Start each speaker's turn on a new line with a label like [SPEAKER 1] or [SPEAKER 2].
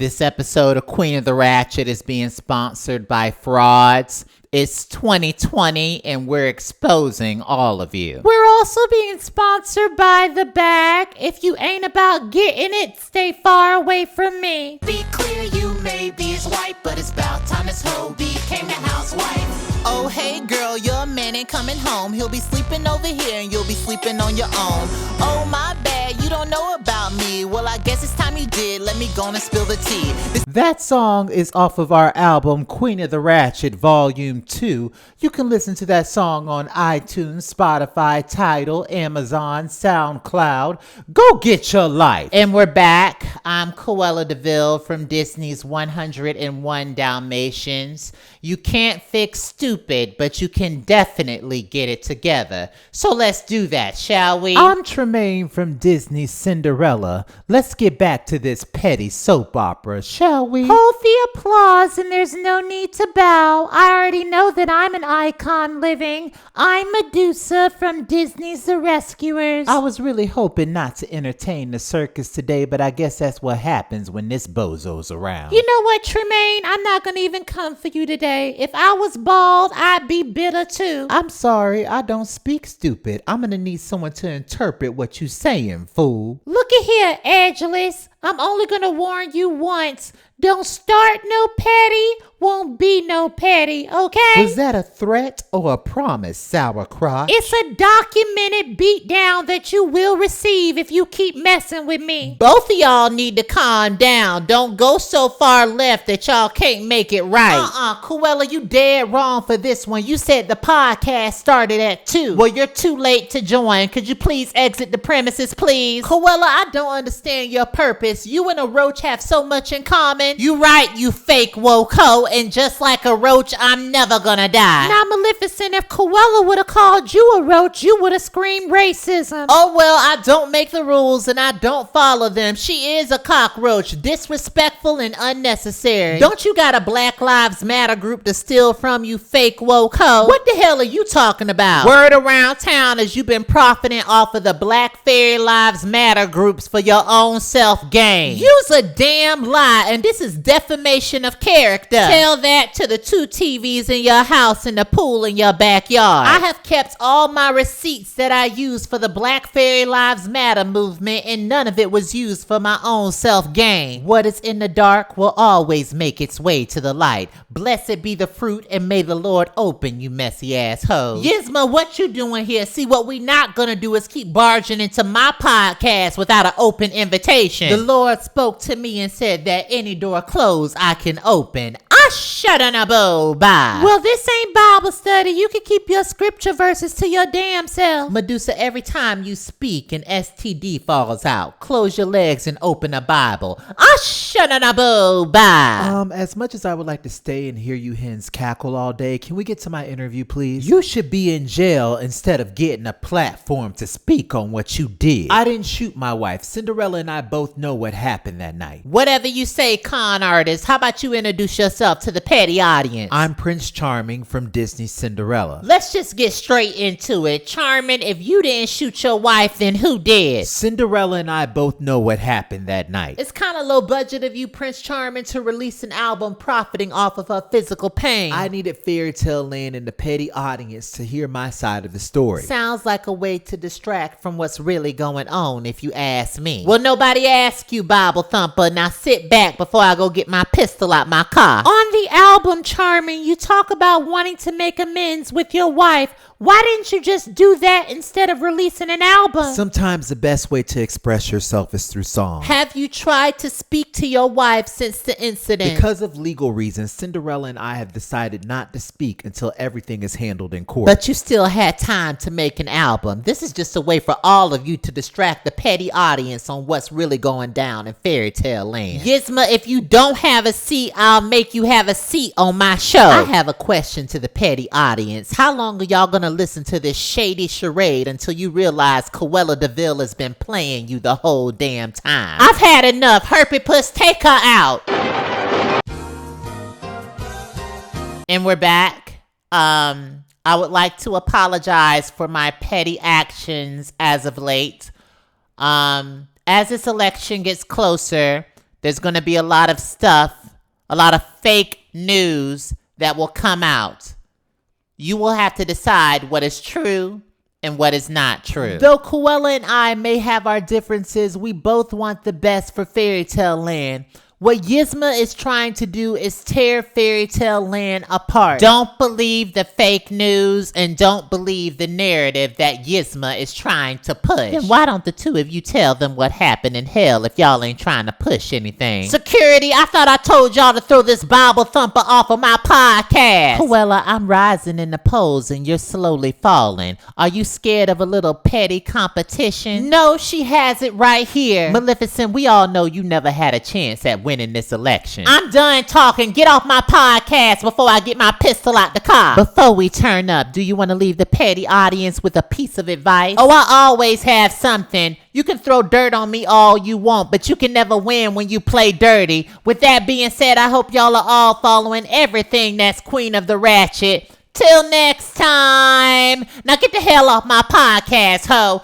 [SPEAKER 1] This episode of Queen of the Ratchet is being sponsored by Frauds. It's 2020 and we're exposing all of you.
[SPEAKER 2] We're also being sponsored by The Bag. If you ain't about getting it, stay far away from me.
[SPEAKER 3] Be clear, you may be his wife, but it's about time this hoe became the housewife. Oh, hey girl, your man ain't coming home. He'll be sleeping over here and you'll be sleeping on your own. Oh, my bad, you don't know about me. Well, I guess it's time you did. Let me go and spill the tea.
[SPEAKER 1] That song is off of our album Queen of the Ratchet Volume 2. You can listen to that song on iTunes, Spotify, Tidal, Amazon, SoundCloud. Go get your life. And we're back. I'm Cruella DeVille from Disney's 101 Dalmatians. You can't fix stupid, but you can definitely get it together. So let's do that, shall we? I'm Tremaine from Disney's Cinderella. Let's get back to this petty soap opera, shall we?
[SPEAKER 2] Hold the applause and there's no need to bow. I already know that I'm an icon living. I'm Medusa from Disney's The Rescuers.
[SPEAKER 1] I was really hoping not to entertain the circus today, but I guess that's what happens when this bozo's around.
[SPEAKER 2] You know what, Tremaine? I'm not gonna even come for you today. If I was bald, I'd be bitter too.
[SPEAKER 1] I'm sorry, I don't speak stupid. I'm gonna need someone to interpret what you saying, fool.
[SPEAKER 2] Look at here, Angelus. I'm only gonna warn you once. Don't start no petty, won't be no petty, okay?
[SPEAKER 1] Was that a threat or a promise, sauerkraut?
[SPEAKER 2] It's a documented beatdown that you will receive if you keep messing with me.
[SPEAKER 3] Both of y'all need to calm down. Don't go so far left that y'all can't make it right.
[SPEAKER 1] Cruella, you dead wrong for this one. You said the podcast started at 2.
[SPEAKER 3] Well, you're too late to join. Could you please exit the premises, please?
[SPEAKER 1] Cruella, I don't understand your purpose. You and a roach have so much in common.
[SPEAKER 3] You right, you fake woke hoe, and just like a roach, I'm never gonna die.
[SPEAKER 2] Now, Maleficent, if Cruella would have called you a roach, you would have screamed racism.
[SPEAKER 3] Oh, well, I don't make the rules and I don't follow them. She is a cockroach, disrespectful and unnecessary. Don't you got a Black Lives Matter group to steal from, you fake woke hoe?
[SPEAKER 1] What the hell are you talking about?
[SPEAKER 3] Word around town is you've been profiting off of the Black Fairy Lives Matter groups for your own self-gain.
[SPEAKER 1] Use a damn lie, and this is defamation of character.
[SPEAKER 3] Tell that to the 2 TVs in your house and the pool in your backyard.
[SPEAKER 1] I have kept all my receipts that I used for the Black Fairy Lives Matter movement, and none of it was used for my own self-gain. What is in the dark will always make its way to the light. Blessed be the fruit, and may the Lord open, you messy ass hoes.
[SPEAKER 3] Yzma, what you doing here? See, what we not gonna do is keep barging into my podcast without an open invitation.
[SPEAKER 1] The Lord spoke to me and said that any door closed I can open.
[SPEAKER 3] Bye.
[SPEAKER 2] Well, this ain't Bible study. You can keep your scripture verses to your damn self.
[SPEAKER 1] Medusa, every time you speak, an STD falls out. Close your legs and open a Bible.
[SPEAKER 3] Bye.
[SPEAKER 4] As much as I would like to stay and hear you hens cackle all day, can we get to my interview, please?
[SPEAKER 1] You should be in jail instead of getting a platform to speak on what you did.
[SPEAKER 4] I didn't shoot my wife. Cinderella and I both know what happened that night.
[SPEAKER 3] Whatever you say, con artist, how about you introduce yourself to the petty audience?
[SPEAKER 4] I'm Prince Charming from Disney's Cinderella.
[SPEAKER 3] Let's just get straight into it. Charming, if you didn't shoot your wife, then who did?
[SPEAKER 4] Cinderella and I both know what happened that night.
[SPEAKER 1] It's kind of low budget of you, Prince Charming, to release an album profiting off of her physical pain.
[SPEAKER 4] I needed fairy tale land and the petty audience to hear my side of the story.
[SPEAKER 1] Sounds like a way to distract from what's really going on, if you ask me.
[SPEAKER 3] Well, nobody asked you, Bible Thumper. Now sit back before I go get my pistol out my car.
[SPEAKER 2] On the album, Charming, you talk about wanting to make amends with your wife. Why didn't you just do that instead of releasing an album?
[SPEAKER 4] Sometimes the best way to express yourself is through song.
[SPEAKER 1] Have you tried to speak to your wife since the incident?
[SPEAKER 4] Because of legal reasons, Cinderella and I have decided not to speak until everything is handled in court.
[SPEAKER 1] But you still had time to make an album. This is just a way for all of you to distract the petty audience on what's really going down in fairy tale land.
[SPEAKER 3] Yzma, if you don't have a seat, I'll make you have a seat on my show.
[SPEAKER 1] I have a question to the petty audience. How long are y'all gonna listen to this shady charade until you realize Cruella DeVille has been playing you the whole damn time?
[SPEAKER 3] I've had enough. Herpy Puss, take her out.
[SPEAKER 1] And we're back. I would like to apologize for my petty actions as of late. As this election gets closer,
[SPEAKER 3] there's going to be a lot of stuff, a lot of fake news that will come out. You will have to decide what is true and what is not true.
[SPEAKER 1] Though Cruella and I may have our differences, we both want the best for fairy tale land. What Yzma is trying to do is tear fairy tale land apart.
[SPEAKER 3] Don't believe the fake news and don't believe the narrative that Yzma is trying to push. Then why don't the two of you tell them what happened in hell if y'all ain't trying to push anything? Security, I thought I told y'all to throw this Bible thumper off of my podcast.
[SPEAKER 1] Cruella, I'm rising in the polls and you're slowly falling. Are you scared of a little petty competition?
[SPEAKER 3] No, she has it right here.
[SPEAKER 1] Maleficent, we all know you never had a chance at winning this election.
[SPEAKER 3] I'm done talking. Get off my podcast before I get my pistol out the car.
[SPEAKER 1] Before we turn up, do you want to leave the petty audience with a piece of advice?
[SPEAKER 3] Oh, I always have something. You can throw dirt on me all you want, but you can never win when you play dirty. With that being said, I hope y'all are all following everything that's Queen of the Ratchet. Till next time. Now get the hell off my podcast, ho.